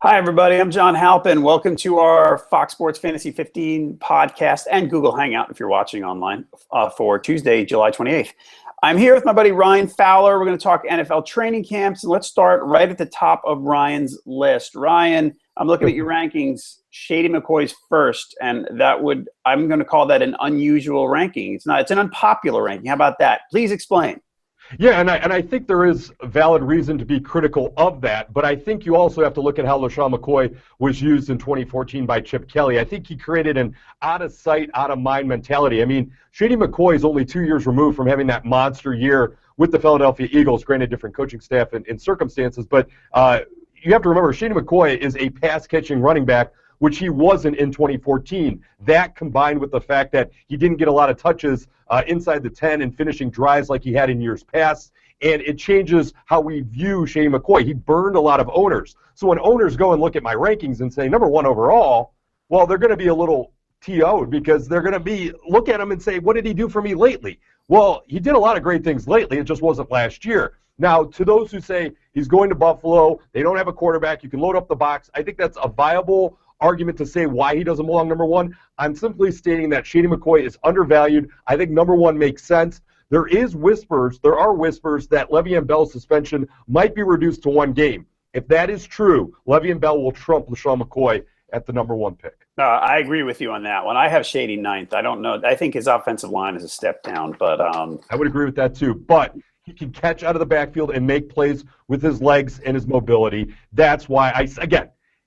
Hi, everybody. I'm John Halpin. Welcome to our Fox Sports Fantasy 15 podcast and Google Hangout if you're watching online for Tuesday, July 28th. I'm here with my buddy Ryan Fowler. We're going to talk NFL training camps, and let's start right at the top of Ryan's list. Ryan, I'm looking at your rankings. Shady McCoy's first, and I'm going to call that an unusual ranking. It's an unpopular ranking. How about that? Please explain. Yeah, and I think there is a valid reason to be critical of that, but I think you also have to look at how LeSean McCoy was used in 2014 by Chip Kelly. I think he created an out-of-sight, out-of-mind mentality. I mean, Shady McCoy is only 2 years removed from having that monster year with the Philadelphia Eagles, granted different coaching staff and circumstances, but you have to remember, Shady McCoy is a pass-catching running back, which he wasn't in 2014. That combined with the fact that he didn't get a lot of touches inside the 10 and finishing drives like he had in years past, and it changes how we view Shady McCoy. He burned a lot of owners. So when owners go and look at my rankings and say, number one overall, well, they're going to be a little TO'd because they're going to look at him and say, what did he do for me lately? Well, he did a lot of great things lately. It just wasn't last year. Now, to those who say he's going to Buffalo, they don't have a quarterback, you can load up the box, I think that's a viable argument to say why he doesn't belong number one. I'm simply stating that Shady McCoy is undervalued. I think number one makes sense. There are whispers that Le'Veon Bell's suspension might be reduced to one game. If that is true, Le'Veon Bell will trump LeSean McCoy at the number one pick. I agree with you on that one. I have Shady ninth. I don't know. I think his offensive line is a step down, but I would agree with that too. But he can catch out of the backfield and make plays with his legs and his mobility. That's why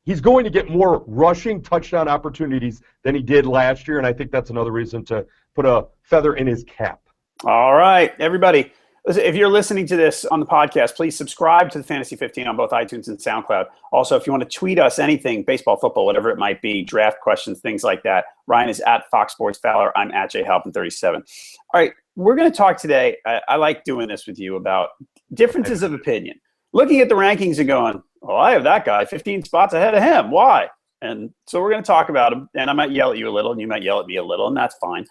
he's going to get more rushing touchdown opportunities than he did last year, and I think that's another reason to put a feather in his cap. All right, everybody. If you're listening to this on the podcast, please subscribe to the Fantasy 15 on both iTunes and SoundCloud. Also, if you want to tweet us anything, baseball, football, whatever it might be, draft questions, things like that, Ryan is at Fox Sports Fowler. I'm at JHalpin37. All right, we're going to talk today. I like doing this with you about differences of opinion. Looking at the rankings and going, well, I have that guy 15 spots ahead of him. Why? And so we're going to talk about him, and I might yell at you a little, and you might yell at me a little, and that's fine.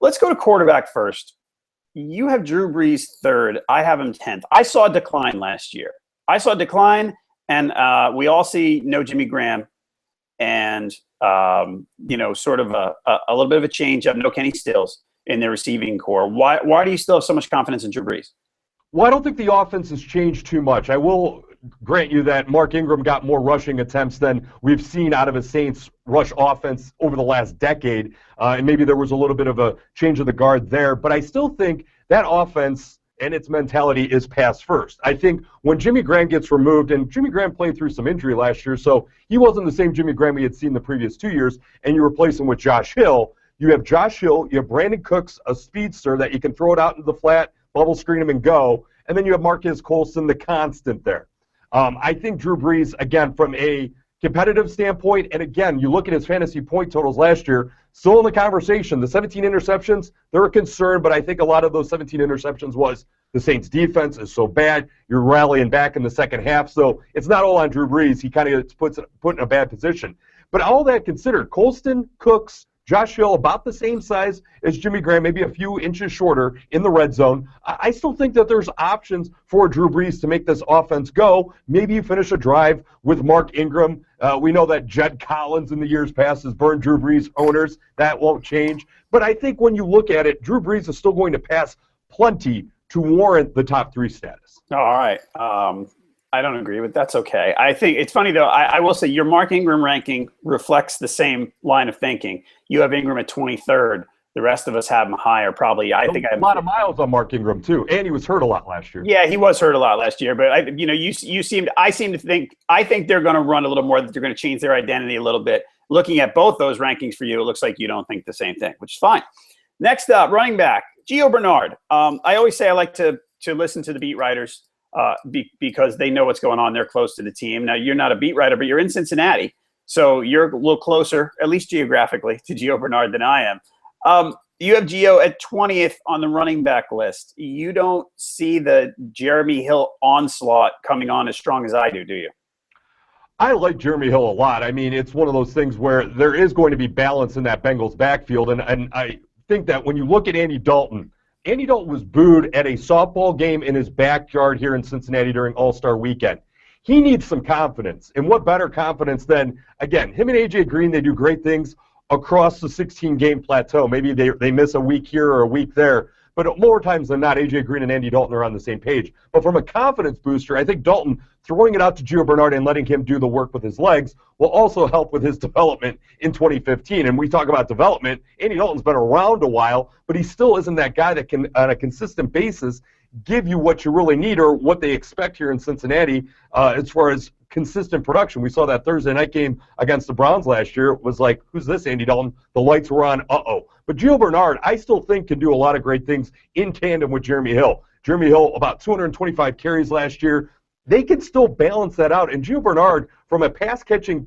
Let's go to quarterback first. You have Drew Brees third. I have him 10th. I saw a decline last year. And we all see no Jimmy Graham and, sort of a little bit of a change up, no Kenny Stills in their receiving core. Why do you still have so much confidence in Drew Brees? Well, I don't think the offense has changed too much. I will grant you that Mark Ingram got more rushing attempts than we've seen out of a Saints rush offense over the last decade, and maybe there was a little bit of a change of the guard there. But I still think that offense and its mentality is pass first. I think when Jimmy Graham gets removed, and Jimmy Graham played through some injury last year, so he wasn't the same Jimmy Graham we had seen the previous 2 years, and you replace him with Josh Hill. You have Josh Hill, you have Brandon Cooks, a speedster that you can throw it out into the flat, bubble screen him and go, and then you have Marquez Colston, the constant there. I think Drew Brees, again, from a competitive standpoint, and again, you look at his fantasy point totals last year, still in the conversation. The 17 interceptions, they're a concern, but I think a lot of those 17 interceptions was the Saints' defense is so bad, you're rallying back in the second half, so it's not all on Drew Brees. He kind of put in a bad position. But all that considered, Colston, Cooks, Josh Hill, about the same size as Jimmy Graham, maybe a few inches shorter in the red zone. I still think that there's options for Drew Brees to make this offense go. Maybe you finish a drive with Mark Ingram. We know that Jed Collins in the years past has burned Drew Brees owners. That won't change. But I think when you look at it, Drew Brees is still going to pass plenty to warrant the top three status. All right. I don't agree, but that's okay. I think it's funny, though. I will say your Mark Ingram ranking reflects the same line of thinking. You have Ingram at 23rd. The rest of us have him higher, probably. I think I have a lot of miles on Mark Ingram too, and he was hurt a lot last year. Yeah, he was hurt a lot last year, but I seem to think they're going to run a little more. That they're going to change their identity a little bit. Looking at both those rankings for you, it looks like you don't think the same thing, which is fine. Next up, running back Gio Bernard. I always say I like to listen to the beat writers. Because they know what's going on. They're close to the team. Now, you're not a beat writer, but you're in Cincinnati, so you're a little closer, at least geographically, to Gio Bernard than I am. You have Gio at 20th on the running back list. You don't see the Jeremy Hill onslaught coming on as strong as I do you? I like Jeremy Hill a lot. I mean, it's one of those things where there is going to be balance in that Bengals backfield, and I think that when you look at Andy Dalton was booed at a softball game in his backyard here in Cincinnati during All-Star Weekend. he needs some confidence. And what better confidence than, again, him and A.J. Green, they do great things across the 16-game plateau. Maybe they miss a week here or a week there. But more times than not, A.J. Green and Andy Dalton are on the same page. But from a confidence booster, I think Dalton throwing it out to Gio Bernard and letting him do the work with his legs will also help with his development in 2015. And we talk about development. Andy Dalton's been around a while, but he still isn't that guy that can, on a consistent basis, give you what you really need or what they expect here in Cincinnati as far as consistent production. We saw that Thursday night game against the Browns last year. It was like, who's this, Andy Dalton? The lights were on, uh-oh. But Gio Bernard, I still think, can do a lot of great things in tandem with Jeremy Hill. Jeremy Hill, about 225 carries last year. They can still balance that out. And Gio Bernard, from a pass-catching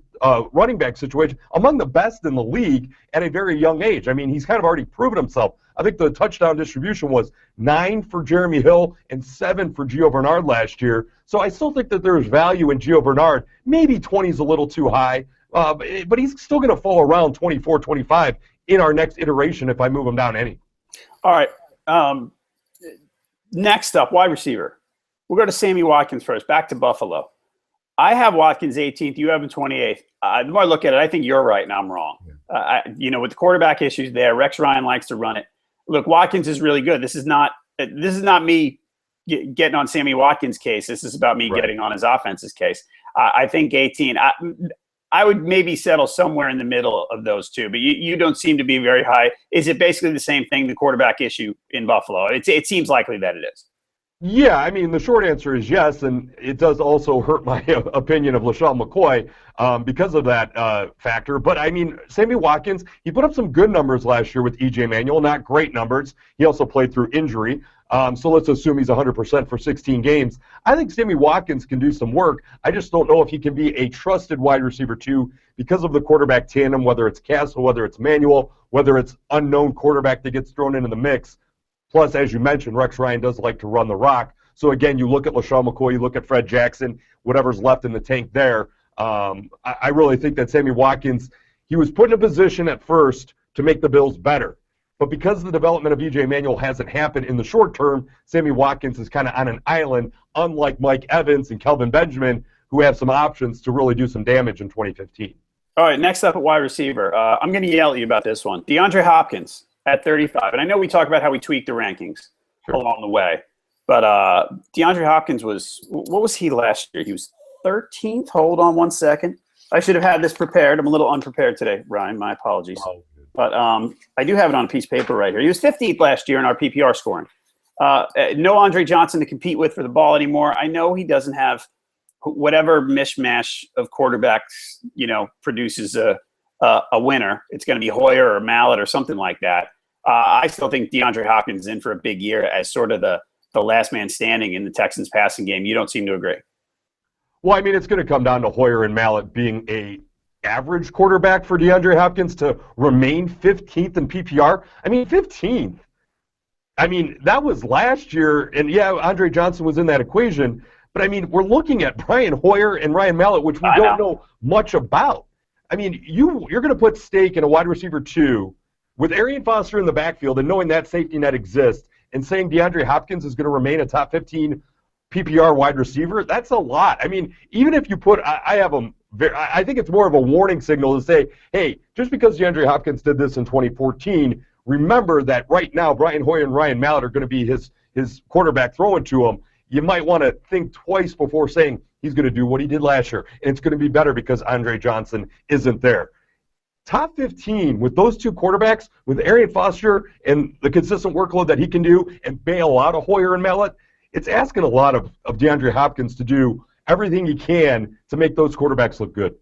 running back situation, among the best in the league at a very young age. I mean, he's kind of already proven himself. I think the touchdown distribution was 9 for Jeremy Hill and 7 for Gio Bernard last year. So I still think that there's value in Gio Bernard. Maybe 20 is a little too high, but he's still going to fall around 24, 25 in our next iteration if I move him down any. All right. Next up, wide receiver. We'll go to Sammy Watkins first. Back to Buffalo. I have Watkins 18th. You have him 28th. The more I look at it, I think you're right and I'm wrong. With the quarterback issues there, Rex Ryan likes to run it. Look, Watkins is really good. This is not me getting on Sammy Watkins' case. This is about me getting on his offense's case. I think 18. I would maybe settle somewhere in the middle of those two, but you don't seem to be very high. Is it basically the same thing, the quarterback issue in Buffalo? It seems likely that it is. Yeah, I mean, the short answer is yes, and it does also hurt my opinion of LeSean McCoy because of that factor. But, I mean, Sammy Watkins, he put up some good numbers last year with E.J. Manuel, not great numbers. He also played through injury. So let's assume he's 100% for 16 games. I think Sammy Watkins can do some work. I just don't know if he can be a trusted wide receiver, too, because of the quarterback tandem, whether it's Castle, whether it's Manuel, whether it's unknown quarterback that gets thrown into the mix. Plus, as you mentioned, Rex Ryan does like to run the rock. So, again, you look at LeSean McCoy, you look at Fred Jackson, whatever's left in the tank there. I really think that Sammy Watkins, he was put in a position at first to make the Bills better. But because the development of E.J. Manuel hasn't happened in the short term, Sammy Watkins is kind of on an island, unlike Mike Evans and Kelvin Benjamin, who have some options to really do some damage in 2015. All right, next up at wide receiver. I'm going to yell at you about this one. DeAndre Hopkins at 35. And I know we talk about how we tweak the rankings along the way. But DeAndre Hopkins what was he last year? He was 13th. Hold on one second. I should have had this prepared. I'm a little unprepared today, Ryan. My apologies. But I do have it on a piece of paper right here. He was 15th last year in our PPR scoring. No Andre Johnson to compete with for the ball anymore. I know he doesn't have whatever mishmash of quarterbacks, produces a winner. It's going to be Hoyer or Mallett or something like that. I still think DeAndre Hopkins is in for a big year as sort of the last man standing in the Texans passing game. You don't seem to agree. Well, I mean, it's going to come down to Hoyer and Mallett being a average quarterback for DeAndre Hopkins to remain 15th in PPR. I mean, 15th. I mean, that was last year, and yeah, Andre Johnson was in that equation. But, I mean, we're looking at Brian Hoyer and Ryan Mallett, which we don't know much about. I mean, you're going to put stake in a wide receiver 2 with Arian Foster in the backfield and knowing that safety net exists and saying DeAndre Hopkins is going to remain a top 15 PPR wide receiver. That's a lot. I mean, even if you put – I think it's more of a warning signal to say, hey, just because DeAndre Hopkins did this in 2014, remember that right now Brian Hoyer and Ryan Mallett are going to be his quarterback throwing to him. You might want to think twice before saying he's going to do what he did last year, and it's going to be better because Andre Johnson isn't there. Top 15 with those two quarterbacks, with Arian Foster and the consistent workload that he can do and bail out of Hoyer and Mallett, it's asking a lot of DeAndre Hopkins to do everything he can to make those quarterbacks look good.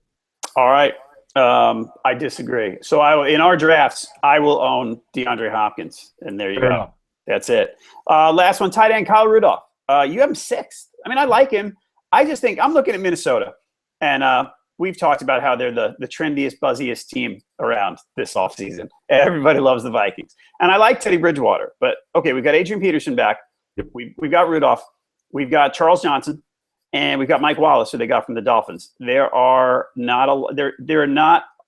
All right. I disagree. So in our drafts, I will own DeAndre Hopkins, and there you go. Enough. That's it. Last one, tight end Kyle Rudolph. You have him 6th. I mean, I like him. I just think I'm looking at Minnesota, and we've talked about how they're the trendiest, buzziest team around this offseason. Everybody loves the Vikings. And I like Teddy Bridgewater. But, okay, we've got Adrian Peterson back. Yep. We've got Rudolph. We've got Charles Johnson. And we've got Mike Wallace, who they got from the Dolphins. There are not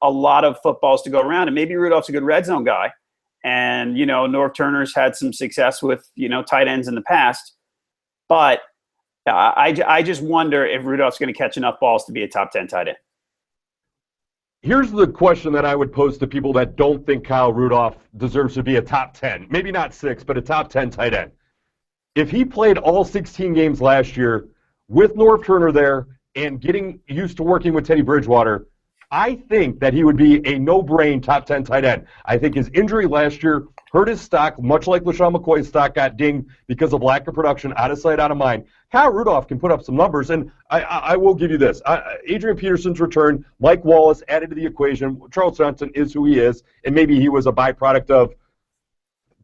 a lot of footballs to go around. And maybe Rudolph's a good red zone guy. And, Norv Turner's had some success with, tight ends in the past. But I just wonder if Rudolph's going to catch enough balls to be a top 10 tight end. Here's the question that I would pose to people that don't think Kyle Rudolph deserves to be a top 10, maybe not 6, but a top 10 tight end. If he played all 16 games last year with Norv Turner there and getting used to working with Teddy Bridgewater, I think that he would be a no-brain top 10 tight end. I think his injury last year hurt his stock, much like LeSean McCoy's stock got dinged because of lack of production, out of sight, out of mind. Kyle Rudolph can put up some numbers, and I will give you this. Adrian Peterson's return, Mike Wallace added to the equation. Charles Johnson is who he is, and maybe he was a byproduct of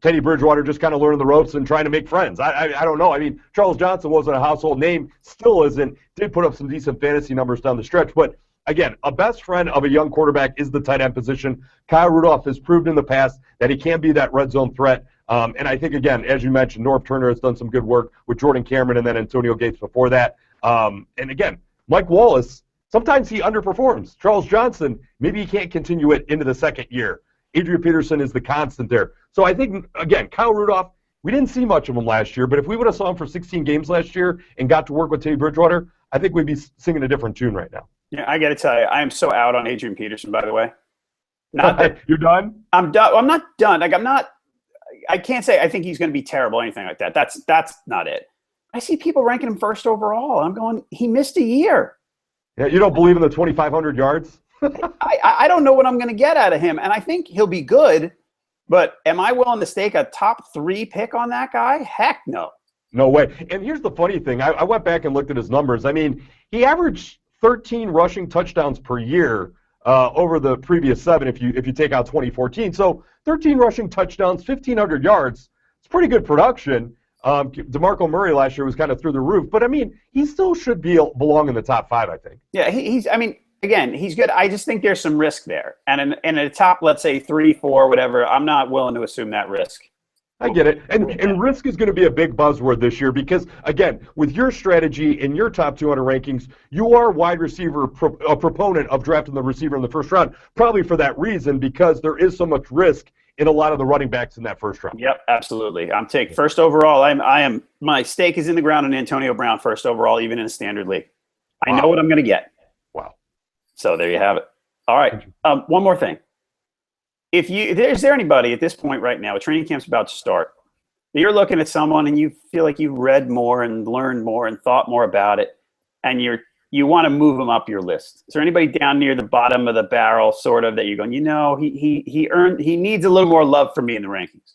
Teddy Bridgewater just kind of learning the ropes and trying to make friends. I don't know. I mean, Charles Johnson wasn't a household name, still isn't, did put up some decent fantasy numbers down the stretch, but again, a best friend of a young quarterback is the tight end position. Kyle Rudolph has proved in the past that he can be that red zone threat. And I think, again, as you mentioned, Norv Turner has done some good work with Jordan Cameron and then Antonio Gates before that. And again, Mike Wallace, sometimes he underperforms. Charles Johnson, maybe he can't continue it into the second year. Adrian Peterson is the constant there. So I think, again, Kyle Rudolph, we didn't see much of him last year, but if we would have saw him for 16 games last year and got to work with Teddy Bridgewater, I think we'd be singing a different tune right now. Yeah, I got to tell you, I am so out on Adrian Peterson, by the way. Not that You're done? I'm done. I'm not done. Like, I can't say I think he's going to be terrible or anything like that. That's not it. I see people ranking him first overall. I'm going, he missed a year. Yeah, you don't believe in the 2,500 yards? I don't know what I'm going to get out of him, and I think he'll be good, but am I willing to stake a top 3 pick on that guy? Heck no. No way. And here's the funny thing. I went back and looked at his numbers. I mean, he averaged 13 rushing touchdowns per year over the previous 7 if you take out 2014. So 13 rushing touchdowns, 1,500 yards. It's pretty good production. DeMarco Murray last year was kind of through the roof. But, I mean, he still should belong in the top 5, I think. Yeah, again, he's good. I just think there's some risk there. And in a top, let's say, 3, 4, whatever, I'm not willing to assume that risk. I get it. And risk is going to be a big buzzword this year because, again, with your strategy in your top 200 rankings, you are wide receiver, a proponent of drafting the receiver in the first round, probably for that reason because there is so much risk in a lot of the running backs in that first round. Yep, absolutely. I'm taking first overall. My stake is in the ground on Antonio Brown first overall, even in a standard league. I know what I'm going to get. Wow. So there you have it. All right. One more thing. Is there anybody at this point right now, training camp's about to start, you're looking at someone and you feel like you've read more and learned more and thought more about it, and you want to move them up your list? Is there anybody down near the bottom of the barrel, sort of, that you're going, he needs a little more love from me in the rankings?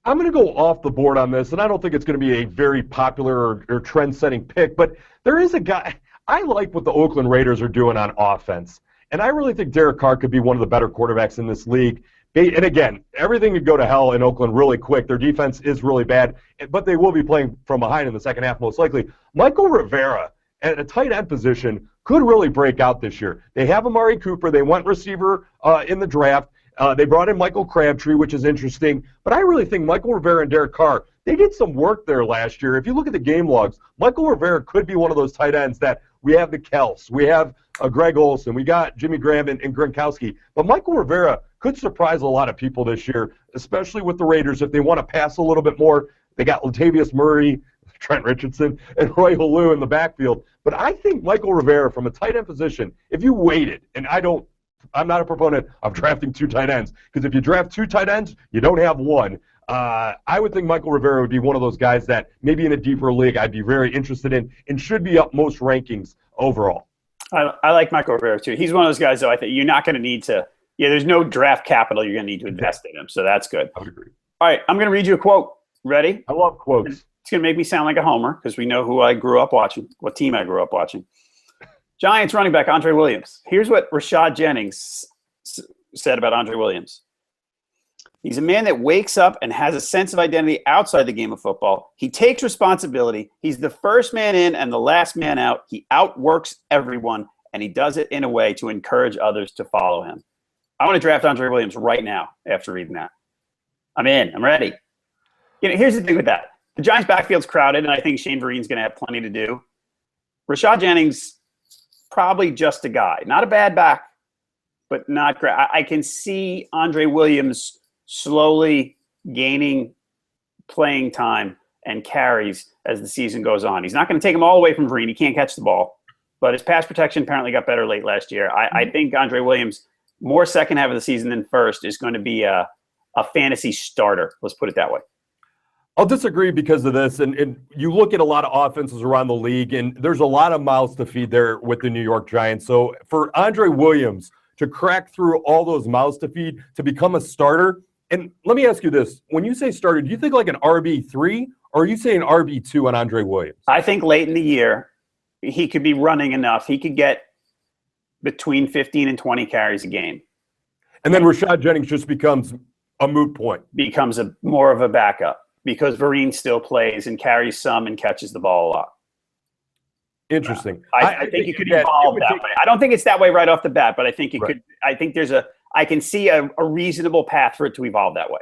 I'm going to go off the board on this, and I don't think it's going to be a very popular or trend-setting pick, but there is a guy. I like what the Oakland Raiders are doing on offense. And I really think Derek Carr could be one of the better quarterbacks in this league. And again, everything could go to hell in Oakland really quick. Their defense is really bad, but they will be playing from behind in the second half most likely. Michael Rivera at a tight end position could really break out this year. They have Amari Cooper. They went receiver in the draft. They brought in Michael Crabtree, which is interesting. But I really think Michael Rivera and Derek Carr, they did some work there last year. If you look at the game logs, Michael Rivera could be one of those tight ends that we have the Kels, we have Greg Olsen, we got Jimmy Graham and Gronkowski. But Michael Rivera could surprise a lot of people this year, especially with the Raiders if they want to pass a little bit more. They got Latavius Murray, Trent Richardson, and Roy Halou in the backfield. But I think Michael Rivera from a tight end position, if you waited, and I'm not a proponent of drafting 2 tight ends, because if you draft 2 tight ends, you don't have one. I would think Michael Rivera would be one of those guys that maybe in a deeper league I'd be very interested in and should be up most rankings overall. I like Michael Rivera too. He's one of those guys, though, I think you're not going to need to – there's no draft capital you're going to need to invest in him, so that's good. I would agree. All right, I'm going to read you a quote. Ready? I love quotes. It's going to make me sound like a homer because we know who I grew up watching, what team I grew up watching. Giants running back Andre Williams. Here's what Rashad Jennings said about Andre Williams. He's a man that wakes up and has a sense of identity outside the game of football. He takes responsibility. He's the first man in and the last man out. He outworks everyone, and he does it in a way to encourage others to follow him. I want to draft Andre Williams right now after reading that. I'm in. I'm ready. Here's the thing with that. The Giants' backfield's crowded, and I think Shane Vereen's going to have plenty to do. Rashad Jennings, probably just a guy. Not a bad back, but not great. I can see Andre Williams slowly gaining playing time and carries as the season goes on. He's not going to take them all away from Vereen. He can't catch the ball, but his pass protection apparently got better late last year. I think Andre Williams, more second half of the season than first, is going to be a fantasy starter. Let's put it that way. I'll disagree because of this. And you look at a lot of offenses around the league, and there's a lot of mouths to feed there with the New York Giants. So for Andre Williams to crack through all those mouths to feed, to become a starter, and let me ask you this. When you say starter, do you think like an RB3, or are you saying RB2 on Andre Williams? I think late in the year, he could be running enough. He could get between 15 and 20 carries a game. And then Rashad Jennings just becomes a moot point. Becomes more of a backup because Vereen still plays and carries some and catches the ball a lot. Interesting. I think it could evolve that way. I don't think it's that way right off the bat, but I think it could. I think I can see a reasonable path for it to evolve that way.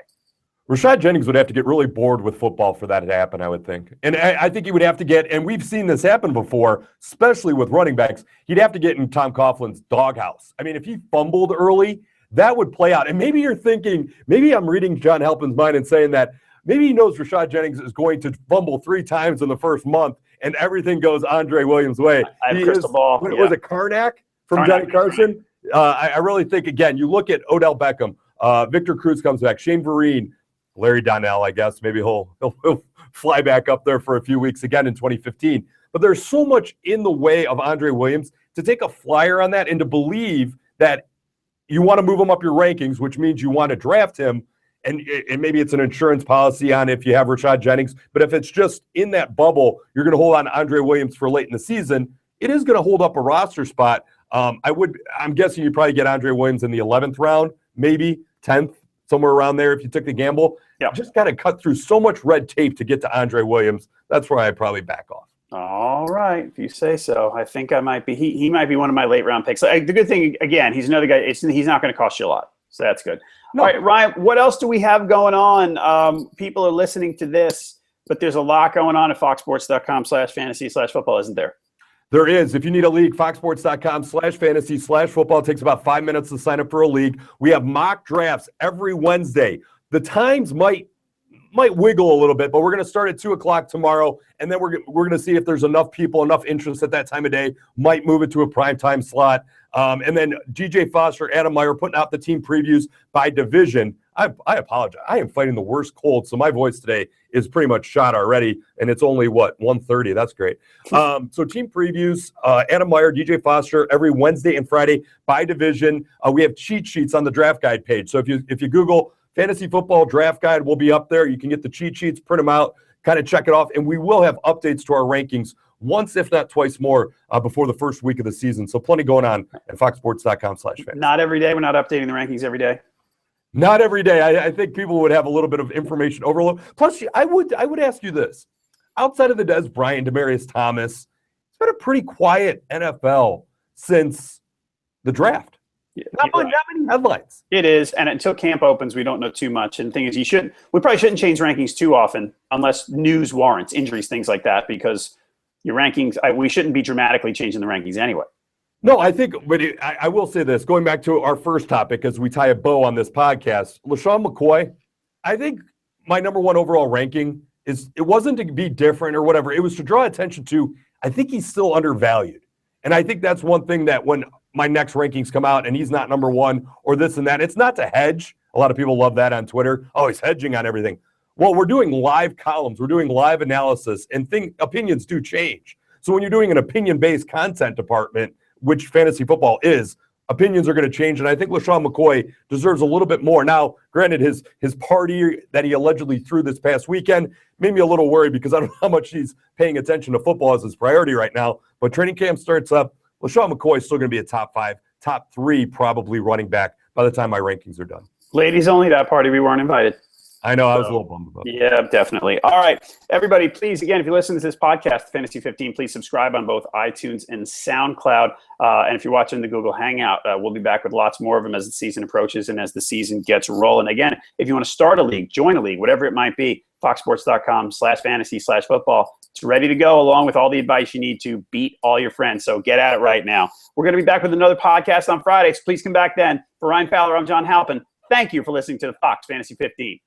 Rashad Jennings would have to get really bored with football for that to happen, I would think. And I think he would have to get, and we've seen this happen before, especially with running backs, he'd have to get in Tom Coughlin's doghouse. I mean, if he fumbled early, that would play out. And maybe you're thinking, maybe I'm reading John Halpin's mind and saying that maybe he knows Rashad Jennings is going to fumble 3 times in the first month, and everything goes Andre Williams' way. I have crystal ball. Was it Karnak from Johnny Carson? I really think, again, you look at Odell Beckham, Victor Cruz comes back, Shane Vereen, Larry Donnell, I guess. Maybe he'll fly back up there for a few weeks again in 2015. But there's so much in the way of Andre Williams to take a flyer on that and to believe that you want to move him up your rankings, which means you want to draft him. And maybe it's an insurance policy on if you have Rashad Jennings. But if it's just in that bubble, you're going to hold on to Andre Williams for late in the season, it is going to hold up a roster spot. I'm guessing you probably get Andre Williams in the 11th round, maybe 10th, somewhere around there if you took the gamble. Yep. Just got to cut through so much red tape to get to Andre Williams. That's where I'd probably back off. All right, if you say so. I think I might be. He might be one of my late round picks. The good thing, again, he's another guy. He's not going to cost you a lot, so that's good. No. All right, Ryan, what else do we have going on? People are listening to this, but there's a lot going on at foxsports.com/fantasy/football, isn't there? There is. If you need a league, foxsports.com/fantasy/football. It takes about 5 minutes to sign up for a league. We have mock drafts every Wednesday. The times might wiggle a little bit, but we're going to start at 2 o'clock tomorrow, and then we're going to see if there's enough people, enough interest at that time of day. Might move it to a primetime slot. And then DJ Foster, Adam Meyer putting out the team previews by division. I apologize. I am fighting the worst cold, so my voice today is pretty much shot already, and it's only, 1:30. That's great. So team previews, Adam Meyer, DJ Foster, every Wednesday and Friday by division. We have cheat sheets on the draft guide page. So if you Google Fantasy Football Draft Guide, will be up there. You can get the cheat sheets, print them out, kind of check it off, and we will have updates to our rankings once, if not twice more, before the first week of the season. So plenty going on at foxsports.com/fantasy. Not every day. We're not updating the rankings every day. Not every day. I think people would have a little bit of information overload. Plus, I would ask you this. Outside of the Dez Bryant, Demaryius Thomas, it's been a pretty quiet NFL since the draft. Yeah, not many headlines. It is, and until camp opens, we don't know too much. And the thing is, we probably shouldn't change rankings too often unless news warrants, injuries, things like that, because your rankings, we shouldn't be dramatically changing the rankings anyway. No, I think, but I will say this, going back to our first topic as we tie a bow on this podcast, LeSean McCoy, I think my number one overall ranking it wasn't to be different or whatever. It was to draw attention to, I think he's still undervalued. And I think that's one thing that when my next rankings come out and he's not number one or this and that, it's not to hedge. A lot of people love that on Twitter. Oh, he's hedging on everything. Well, we're doing live columns. We're doing live analysis, and opinions do change. So when you're doing an opinion-based content department, which fantasy football is, opinions are going to change, and I think LeSean McCoy deserves a little bit more. Now, granted, his party that he allegedly threw this past weekend made me a little worried because I don't know how much he's paying attention to football as his priority right now, but training camp starts up. LeSean McCoy is still going to be a top 5, top 3 probably running back by the time my rankings are done. Ladies only, that party, we weren't invited. I know, I was a little bummed about that. Yeah, definitely. All right, everybody, please, again, if you listen to this podcast, Fantasy 15, please subscribe on both iTunes and SoundCloud. And if you're watching the Google Hangout, we'll be back with lots more of them as the season approaches and as the season gets rolling. Again, if you want to start a league, join a league, whatever it might be, foxsports.com/fantasy/football. It's ready to go, along with all the advice you need to beat all your friends. So get at it right now. We're going to be back with another podcast on Friday, so please come back then. For Ryan Fowler, I'm John Halpin. Thank you for listening to the Fox Fantasy 15.